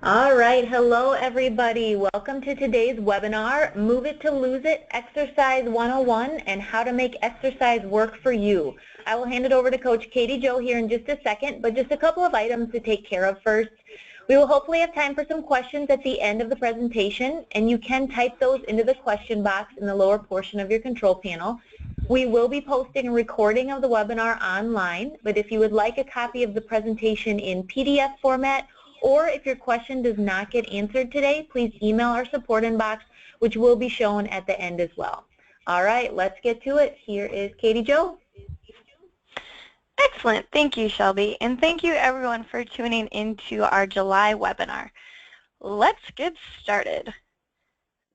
All right, hello everybody. Welcome to today's webinar, Move It to Lose It, Exercise 101 and How to Make Exercise Work for You. I will hand it over to Coach Katie Jo here in just a second, but just a couple of items to take care of first. We will hopefully have time for some questions at the end of the presentation, and you can type those into the question box in the lower portion of your control panel. We will be posting a recording of the webinar online, but if you would like a copy of the presentation in PDF format, or if your question does not get answered today, please email our support inbox, which will be shown at the end as well. All right, let's get to it. Here is Katie Jo. Excellent. Thank you, Shelby. And thank you, everyone, for tuning into our July webinar. Let's get started.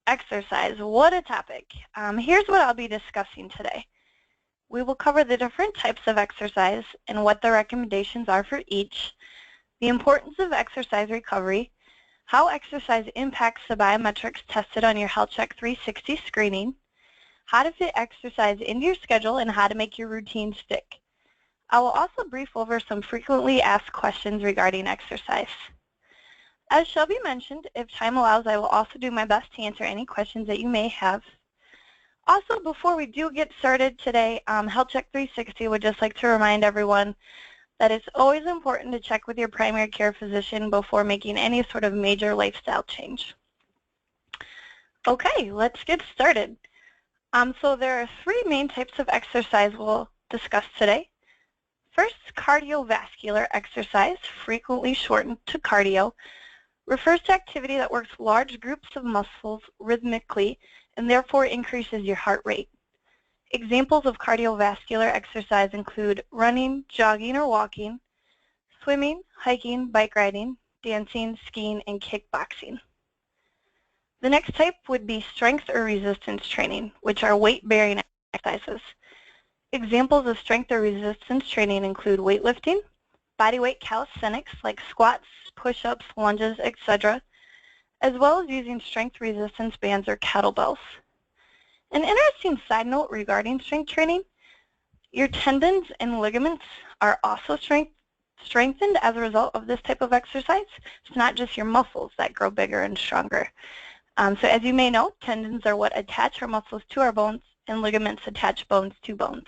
Exercise. What a topic. Here's what I'll be discussing today. We will cover the different types of exercise and what the recommendations are for each, the importance of exercise recovery, how exercise impacts the biometrics tested on your HealthCheck 360 screening, how to fit exercise into your schedule, and how to make your routine stick. I will also brief over some frequently asked questions regarding exercise. As Shelby mentioned, if time allows, I will also do my best to answer any questions that you may have. Also, before we do get started today, HealthCheck 360 would just like to remind everyone that it's always important to check with your primary care physician before making any sort of major lifestyle change. Okay, let's get started. So there are three main types of exercise we'll discuss today. First, cardiovascular exercise, frequently shortened to cardio, refers to activity that works large groups of muscles rhythmically and therefore increases your heart rate. Examples of cardiovascular exercise include running, jogging or walking, swimming, hiking, bike riding, dancing, skiing, and kickboxing. The next type would be strength or resistance training, which are weight-bearing exercises. Examples of strength or resistance training include weightlifting, bodyweight calisthenics like squats, push-ups, lunges, etc., as well as using strength resistance bands or kettlebells. An interesting side note regarding strength training, your tendons and ligaments are also strengthened as a result of this type of exercise. It's not just your muscles that grow bigger and stronger. So as you may know, tendons are what attach our muscles to our bones, and ligaments attach bones to bones.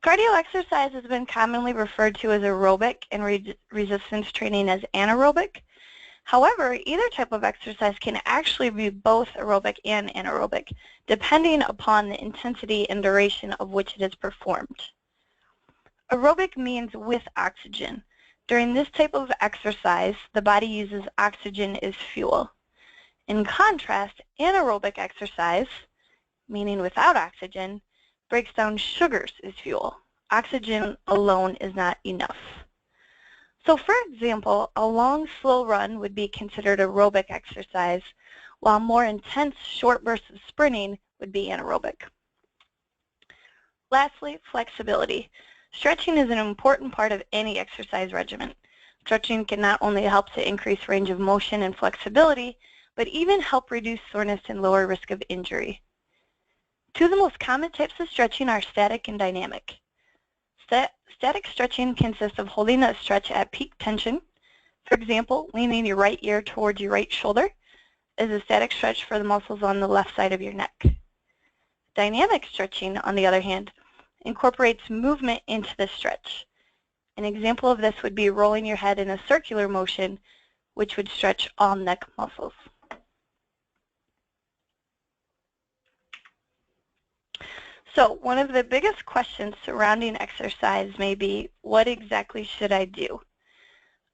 Cardio exercise has been commonly referred to as aerobic and resistance training as anaerobic. However, either type of exercise can actually be both aerobic and anaerobic, depending upon the intensity and duration of which it is performed. Aerobic means with oxygen. During this type of exercise, the body uses oxygen as fuel. In contrast, anaerobic exercise, meaning without oxygen, breaks down sugars as fuel. Oxygen alone is not enough. So for example, a long, slow run would be considered aerobic exercise, while more intense, short bursts of sprinting would be anaerobic. Lastly, flexibility. Stretching is an important part of any exercise regimen. Stretching can not only help to increase range of motion and flexibility, but even help reduce soreness and lower risk of injury. Two of the most common types of stretching are static and dynamic. Static stretching consists of holding a stretch at peak tension. For example, leaning your right ear towards your right shoulder is a static stretch for the muscles on the left side of your neck. Dynamic stretching, on the other hand, incorporates movement into the stretch. An example of this would be rolling your head in a circular motion, which would stretch all neck muscles. So one of the biggest questions surrounding exercise may be, what exactly should I do?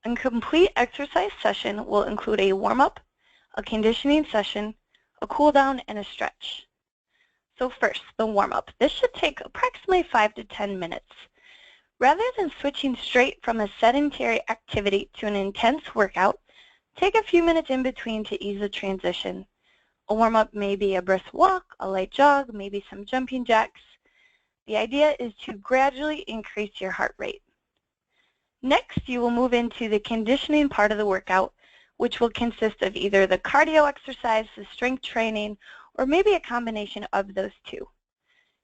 A complete exercise session will include a warm-up, a conditioning session, a cool-down, and a stretch. So first, the warm-up. This should take approximately 5 to 10 minutes. Rather than switching straight from a sedentary activity to an intense workout, take a few minutes in between to ease the transition. A warm-up may be a brisk walk, a light jog, maybe some jumping jacks. The idea is to gradually increase your heart rate. Next, you will move into the conditioning part of the workout, which will consist of either the cardio exercise, the strength training, or maybe a combination of those two.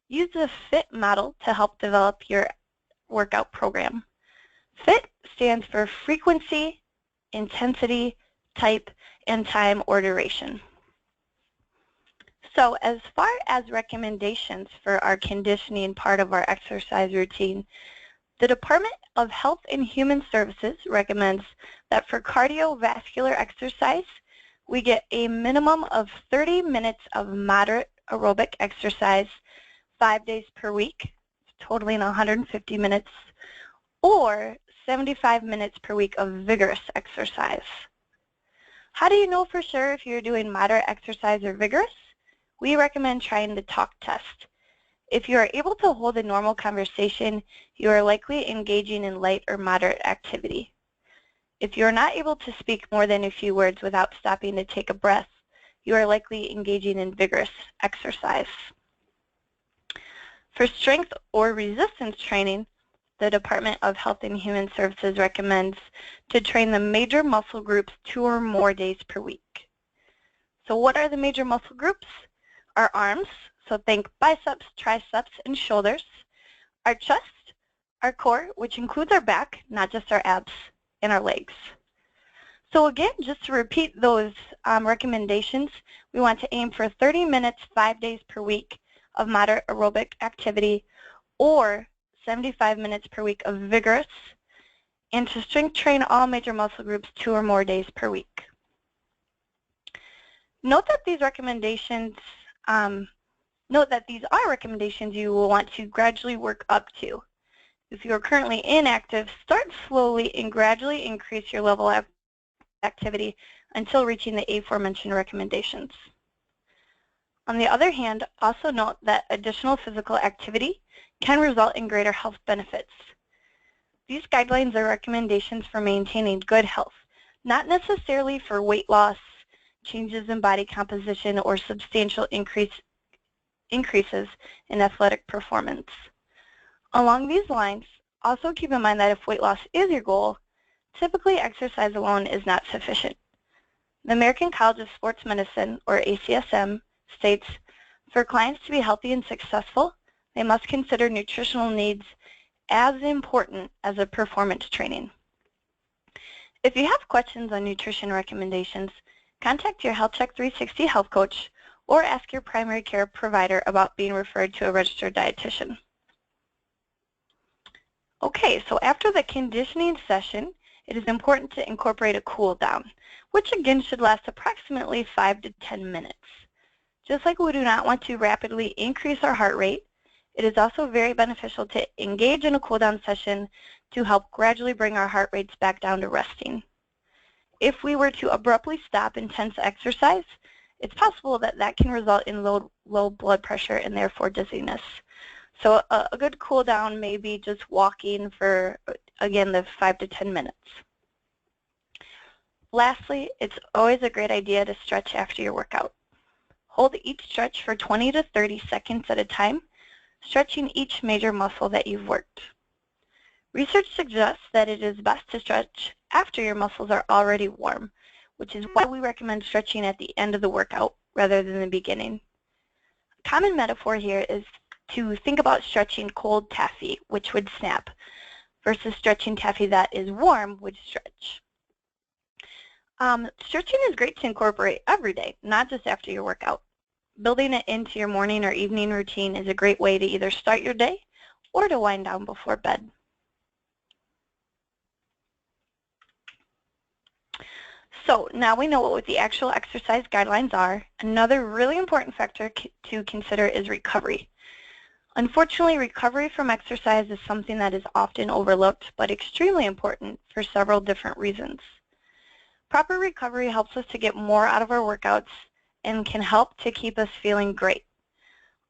Use the FIT model to help develop your workout program. FIT stands for frequency, intensity, type, and time or duration. So as far as recommendations for our conditioning part of our exercise routine, the Department of Health and Human Services recommends that for cardiovascular exercise, we get a minimum of 30 minutes of moderate aerobic exercise 5 days per week, totaling 150 minutes, or 75 minutes per week of vigorous exercise. How do you know for sure if you're doing moderate exercise or vigorous? We recommend trying the talk test. If you are able to hold a normal conversation, you are likely engaging in light or moderate activity. If you are not able to speak more than a few words without stopping to take a breath, you are likely engaging in vigorous exercise. For strength or resistance training, the Department of Health and Human Services recommends to train the major muscle groups 2 or more days per week. So what are the major muscle groups? Our arms, so think biceps, triceps, and shoulders, our chest, our core, which includes our back, not just our abs, and our legs. So again, just to repeat those recommendations, we want to aim for 30 minutes 5 days per week of moderate aerobic activity, or 75 minutes per week of vigorous, and to strength train all major muscle groups 2 or more days per week. Note that these are recommendations you will want to gradually work up to. If you are currently inactive, start slowly and gradually increase your level of activity until reaching the aforementioned recommendations. On the other hand, also note that additional physical activity can result in greater health benefits. These guidelines are recommendations for maintaining good health, not necessarily for weight loss, changes in body composition, or substantial increases in athletic performance. Along these lines, also keep in mind that if weight loss is your goal, typically exercise alone is not sufficient. The American College of Sports Medicine, or ACSM, states, for clients to be healthy and successful, they must consider nutritional needs as important as a performance training. If you have questions on nutrition recommendations, contact your HealthCheck 360 health coach or ask your primary care provider about being referred to a registered dietitian. Okay, so after the conditioning session, it is important to incorporate a cool down, which again should last approximately 5 to 10 minutes. Just like we do not want to rapidly increase our heart rate, it is also very beneficial to engage in a cool down session to help gradually bring our heart rates back down to resting. If we were to abruptly stop intense exercise, it's possible that that can result in low blood pressure and therefore dizziness. So a good cool down may be just walking for, again, the 5 to 10 minutes. Lastly, it's always a great idea to stretch after your workout. Hold each stretch for 20 to 30 seconds at a time, stretching each major muscle that you've worked. Research suggests that it is best to stretch after your muscles are already warm, which is why we recommend stretching at the end of the workout rather than the beginning. A common metaphor here is to think about stretching cold taffy, which would snap, versus stretching taffy that is warm, which stretch. Stretching is great to incorporate every day, not just after your workout. Building it into your morning or evening routine is a great way to either start your day or to wind down before bed. So now we know what the actual exercise guidelines are. Another really important factor to consider is recovery. Unfortunately, recovery from exercise is something that is often overlooked, but extremely important for several different reasons. Proper recovery helps us to get more out of our workouts and can help to keep us feeling great.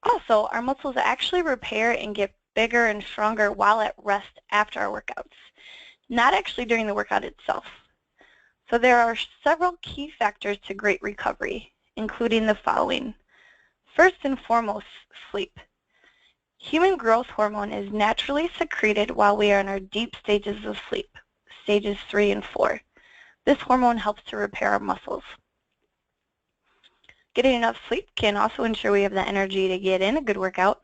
Also, our muscles actually repair and get bigger and stronger while at rest after our workouts, not actually during the workout itself. So there are several key factors to great recovery, including the following. First and foremost, sleep. Human growth hormone is naturally secreted while we are in our deep stages of sleep, stages 3 and 4. This hormone helps to repair our muscles. Getting enough sleep can also ensure we have the energy to get in a good workout.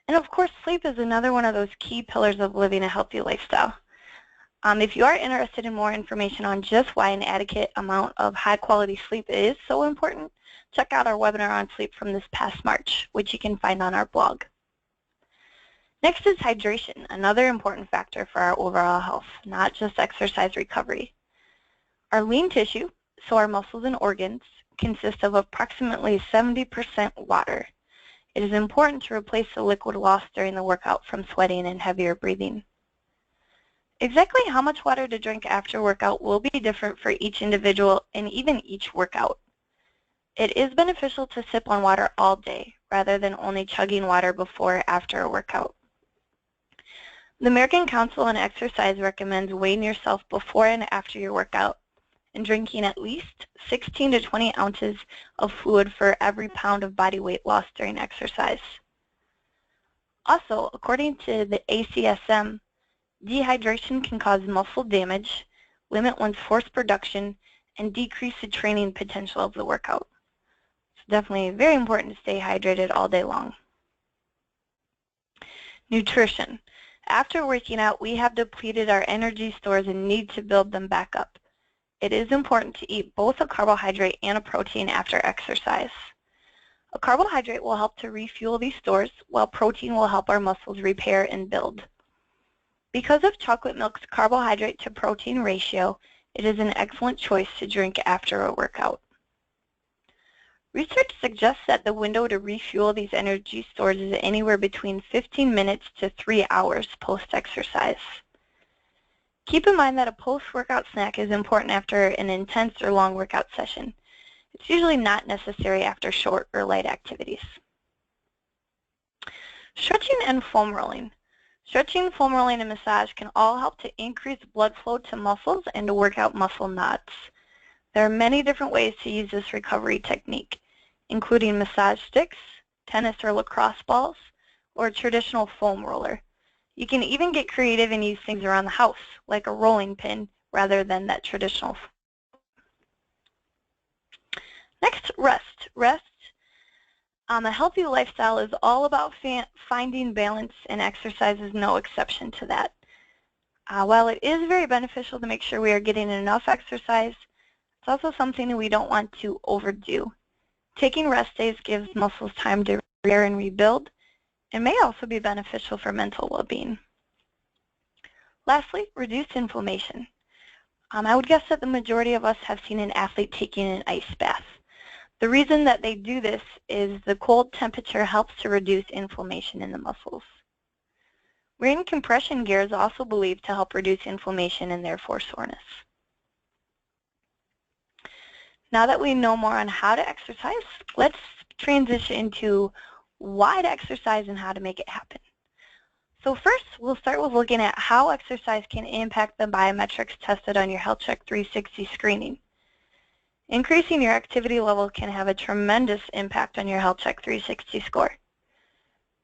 And of course, sleep is another one of those key pillars of living a healthy lifestyle. If you are interested in more information on just why an adequate amount of high-quality sleep is so important, check out our webinar on sleep from this past March, which you can find on our blog. Next is hydration, another important factor for our overall health, not just exercise recovery. Our lean tissue, so our muscles and organs, consist of approximately 70% water. It is important to replace the liquid lost during the workout from sweating and heavier breathing. Exactly how much water to drink after workout will be different for each individual and even each workout. It is beneficial to sip on water all day rather than only chugging water before or after a workout. The American Council on Exercise recommends weighing yourself before and after your workout and drinking at least 16 to 20 ounces of fluid for every pound of body weight lost during exercise. Also, according to the ACSM, dehydration can cause muscle damage, limit one's force production, and decrease the training potential of the workout. It's definitely very important to stay hydrated all day long. Nutrition. After working out, we have depleted our energy stores and need to build them back up. It is important to eat both a carbohydrate and a protein after exercise. A carbohydrate will help to refuel these stores, while protein will help our muscles repair and build. Because of chocolate milk's carbohydrate to protein ratio, it is an excellent choice to drink after a workout. Research suggests that the window to refuel these energy stores is anywhere between 15 minutes to 3 hours post-exercise. Keep in mind that a post-workout snack is important after an intense or long workout session. It's usually not necessary after short or light activities. Stretching and foam rolling. Stretching, foam rolling, and massage can all help to increase blood flow to muscles and to work out muscle knots. There are many different ways to use this recovery technique, including massage sticks, tennis or lacrosse balls, or a traditional foam roller. You can even get creative and use things around the house, like a rolling pin, rather than that traditional. Next, rest. A healthy lifestyle is all about finding balance, and exercise is no exception to that. While it is very beneficial to make sure we are getting enough exercise, it's also something that we don't want to overdo. Taking rest days gives muscles time to repair and rebuild, and may also be beneficial for mental well-being. Lastly, reduce inflammation. I would guess that the majority of us have seen an athlete taking an ice bath. The reason that they do this is the cold temperature helps to reduce inflammation in the muscles. Wearing compression gear is also believed to help reduce inflammation and therefore soreness. Now that we know more on how to exercise, let's transition into why to exercise and how to make it happen. So first, we'll start with looking at how exercise can impact the biometrics tested on your Health Check 360 screening. Increasing your activity level can have a tremendous impact on your Health Check 360 score.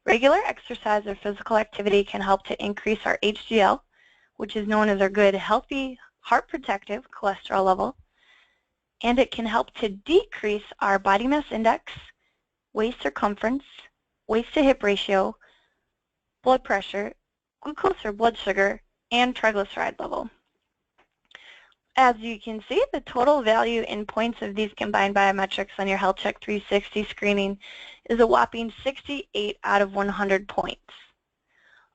Regular exercise or physical activity can help to increase our HDL, which is known as our good, healthy, heart-protective cholesterol level, and it can help to decrease our body mass index, waist circumference, waist to hip ratio, blood pressure, glucose or blood sugar, and triglyceride level. As you can see, the total value in points of these combined biometrics on your Health Check 360 screening is a whopping 68 out of 100 points.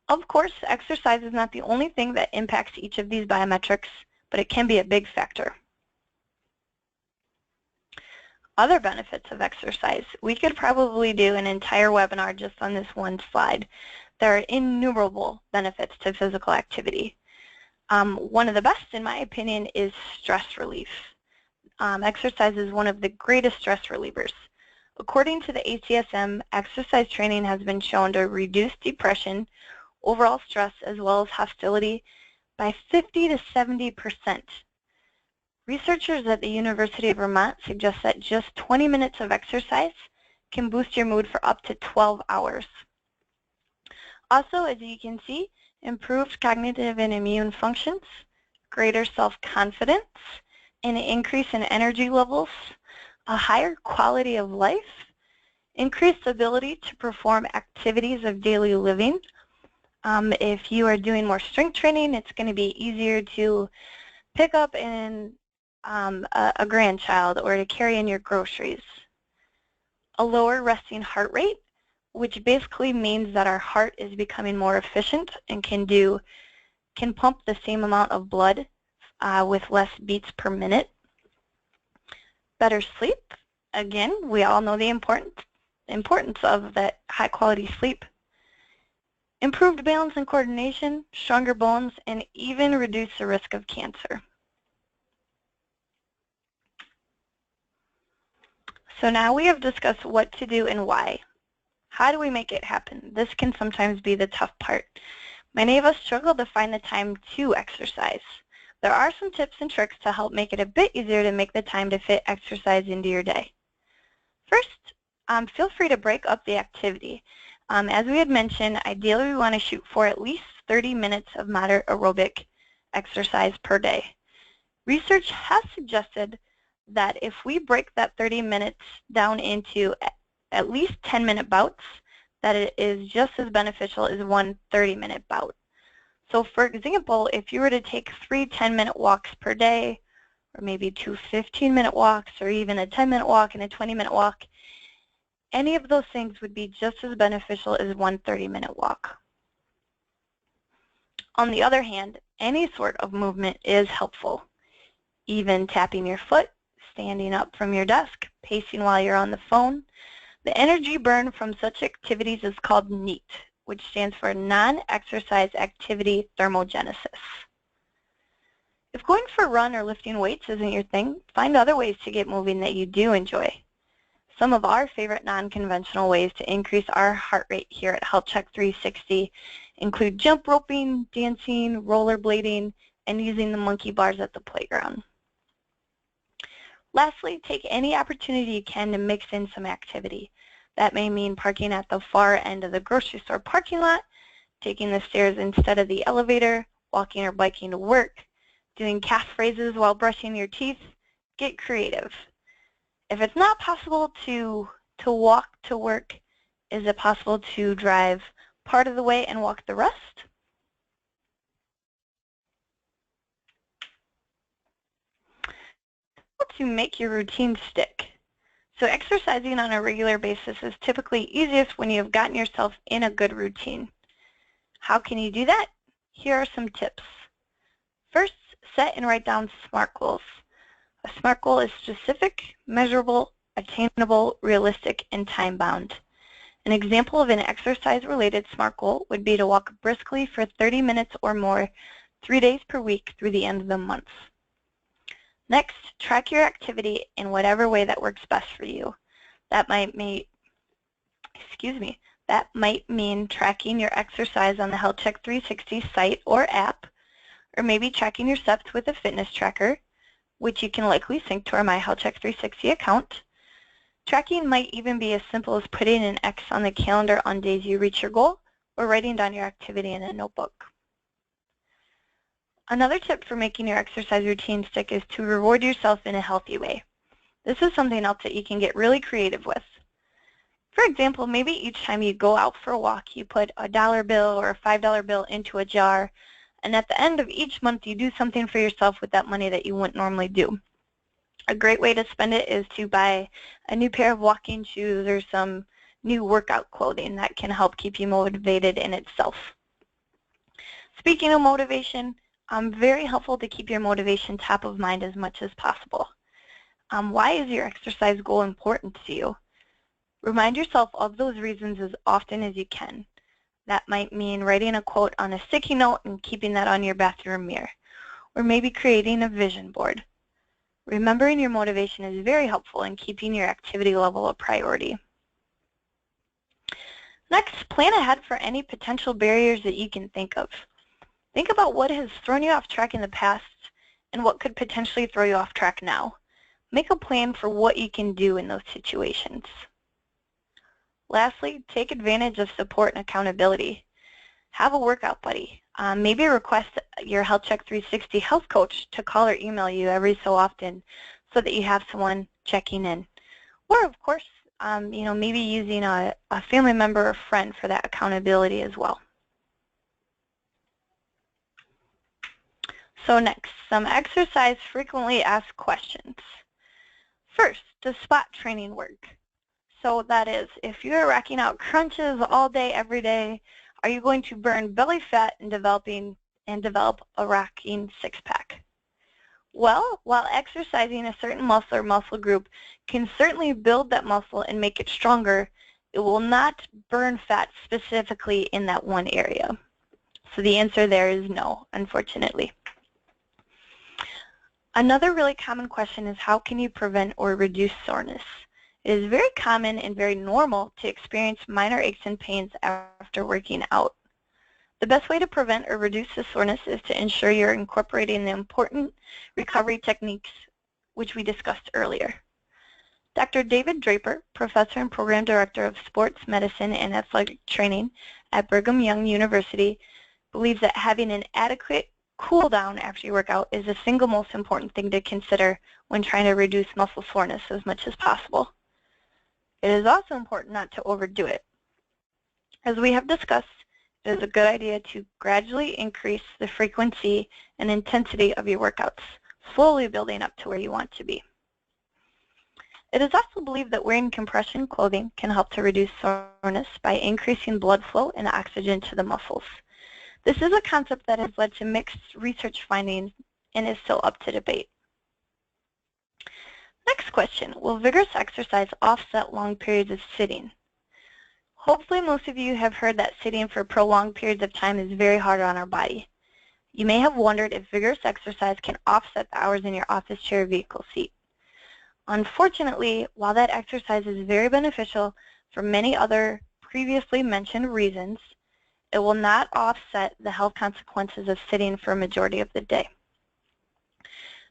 Of course, exercise is not the only thing that impacts each of these biometrics, but it can be a big factor. Other benefits of exercise. We could probably do an entire webinar just on this one slide. There are innumerable benefits to physical activity. One of the best, in my opinion, is stress relief. Exercise is one of the greatest stress relievers. According to the ACSM, exercise training has been shown to reduce depression, overall stress, as well as hostility by 50 to 70%. Researchers at the University of Vermont suggest that just 20 minutes of exercise can boost your mood for up to 12 hours. Also, as you can see, improved cognitive and immune functions, greater self-confidence, an increase in energy levels, a higher quality of life, increased ability to perform activities of daily living, If you are doing more strength training, it's going to be easier to pick up a grandchild or to carry in your groceries. A lower resting heart rate, which basically means that our heart is becoming more efficient and can pump the same amount of blood with less beats per minute. Better sleep. Again, we all know the importance of that high-quality sleep. Improved balance and coordination, stronger bones, and even reduce the risk of cancer. So now we have discussed what to do and why. How do we make it happen? This can sometimes be the tough part. Many of us struggle to find the time to exercise. There are some tips and tricks to help make it a bit easier to make the time to fit exercise into your day. First, feel free to break up the activity. As we had mentioned, ideally we want to shoot for at least 30 minutes of moderate aerobic exercise per day. Research has suggested that if we break that 30 minutes down into at least 10-minute bouts, that it is just as beneficial as one 30-minute bout. So for example, if you were to take 3 10-minute walks per day, or maybe 2 15-minute walks, or even a 10-minute walk and a 20-minute walk, any of those things would be just as beneficial as one 30-minute walk. On the other hand, any sort of movement is helpful. Even tapping your foot, standing up from your desk, pacing while you're on the phone. The energy burned from such activities is called NEAT, which stands for Non-Exercise Activity Thermogenesis. If going for a run or lifting weights isn't your thing, find other ways to get moving that you do enjoy. Some of our favorite non-conventional ways to increase our heart rate here at Health Check 360 include jump roping, dancing, rollerblading, and using the monkey bars at the playground. Lastly, take any opportunity you can to mix in some activity. That may mean parking at the far end of the grocery store parking lot, taking the stairs instead of the elevator, walking or biking to work, doing calf raises while brushing your teeth. Get creative. If it's not possible to walk to work, is it possible to drive part of the way and walk the rest? To make your routine stick. So exercising on a regular basis is typically easiest when you've gotten yourself in a good routine. How can you do that? Here are some tips. First, set and write down SMART goals. A SMART goal is specific, measurable, attainable, realistic, and time-bound. An example of an exercise-related SMART goal would be to walk briskly for 30 minutes or more 3 days per week through the end of the month. Next, track your activity in whatever way that works best for you. That might mean tracking your exercise on the Health Check 360 site or app, or maybe tracking your steps with a fitness tracker, which you can likely sync to our My Health Check 360 account. Tracking might even be as simple as putting an X on the calendar on days you reach your goal, or writing down your activity in a notebook. Another tip for making your exercise routine stick is to reward yourself in a healthy way. This is something else that you can get really creative with. For example, maybe each time you go out for a walk, you put a $1 bill or a $5 bill into a jar, and at the end of each month, you do something for yourself with that money that you wouldn't normally do. A great way to spend it is to buy a new pair of walking shoes or some new workout clothing that can help keep you motivated in itself. Speaking of motivation, very helpful to keep your motivation top of mind as much as possible. Why is your exercise goal important to you? Remind yourself of those reasons as often as you can. That might mean writing a quote on a sticky note and keeping that on your bathroom mirror, or maybe creating a vision board. Remembering your motivation is very helpful in keeping your activity level a priority. Next, plan ahead for any potential barriers that you can think of. Think about what has thrown you off track in the past and what could potentially throw you off track now. Make a plan for what you can do in those situations. Lastly, take advantage of support and accountability. Have a workout buddy. Maybe request your Health Check 360 health coach to call or email you every so often so that you have someone checking in. Or of course, maybe using a family member or friend for that accountability as well. So next, some exercise frequently asked questions. First, does spot training work? So that is, if you're racking out crunches all day, every day, are you going to burn belly fat and develop a racking six-pack? Well, while exercising a certain muscle or muscle group can certainly build that muscle and make it stronger, it will not burn fat specifically in that one area. So the answer there is no, unfortunately. Another really common question is how can you prevent or reduce soreness? It is very common and very normal to experience minor aches and pains after working out. The best way to prevent or reduce the soreness is to ensure you're incorporating the important recovery techniques which we discussed earlier. Dr. David Draper, Professor and Program Director of Sports Medicine and Athletic Training at Brigham Young University, believes that having an adequate cool down after you work out is the single most important thing to consider when trying to reduce muscle soreness as much as possible. It is also important not to overdo it. As we have discussed, it is a good idea to gradually increase the frequency and intensity of your workouts, slowly building up to where you want to be. It is also believed that wearing compression clothing can help to reduce soreness by increasing blood flow and oxygen to the muscles. This is a concept that has led to mixed research findings and is still up to debate. Next question, will vigorous exercise offset long periods of sitting? Hopefully most of you have heard that sitting for prolonged periods of time is very hard on our body. You may have wondered if vigorous exercise can offset the hours in your office chair or vehicle seat. Unfortunately, while that exercise is very beneficial for many other previously mentioned reasons, it will not offset the health consequences of sitting for a majority of the day.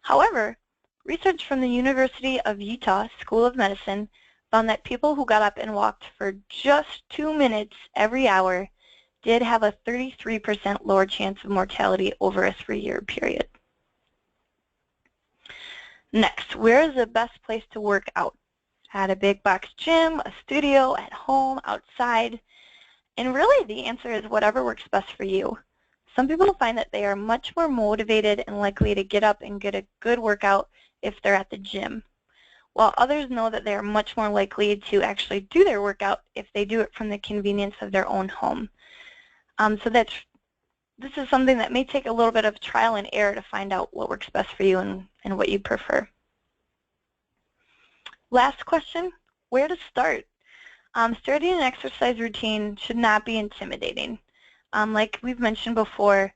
However, research from the University of Utah School of Medicine found that people who got up and walked for just 2 minutes every hour did have a 33% lower chance of mortality over a 3-year period. Next, where is the best place to work out? At a big box gym, a studio, at home, outside? And really the answer is whatever works best for you. Some people find that they are much more motivated and likely to get up and get a good workout if they're at the gym, while others know that they are much more likely to actually do their workout if they do it from the convenience of their own home. This is something that may take a little bit of trial and error to find out what works best for you and what you prefer. Last question, where to start? Starting an exercise routine should not be intimidating. Like we've mentioned before,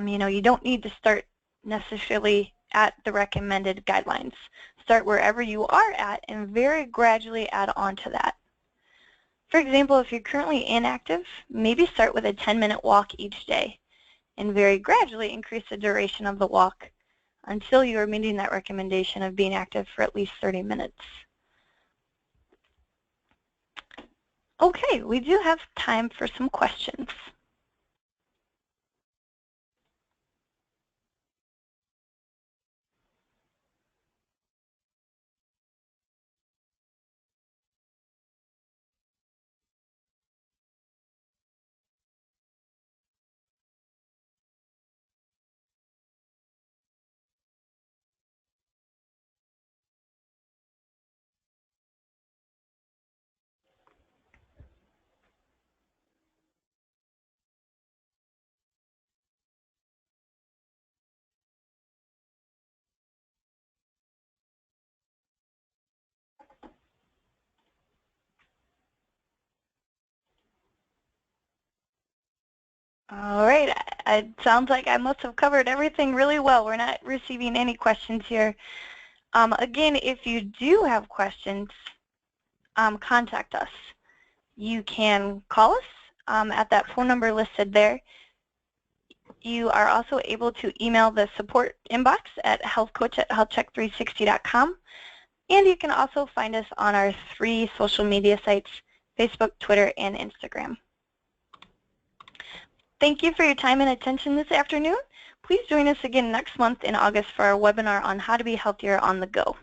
you don't need to start necessarily at the recommended guidelines. Start wherever you are at and very gradually add on to that. For example, if you're currently inactive, maybe start with a 10-minute walk each day and very gradually increase the duration of the walk until you are meeting that recommendation of being active for at least 30 minutes. Okay, we do have time for some questions. All right, it sounds like I must have covered everything really well. We're not receiving any questions here. Again, if you do have questions, contact us. You can call us at that phone number listed there. You are also able to email the support inbox at healthcoach@healthcheck360.com. And you can also find us on our 3 social media sites, Facebook, Twitter, and Instagram. Thank you for your time and attention this afternoon. Please join us again next month in August for our webinar on how to be healthier on the go.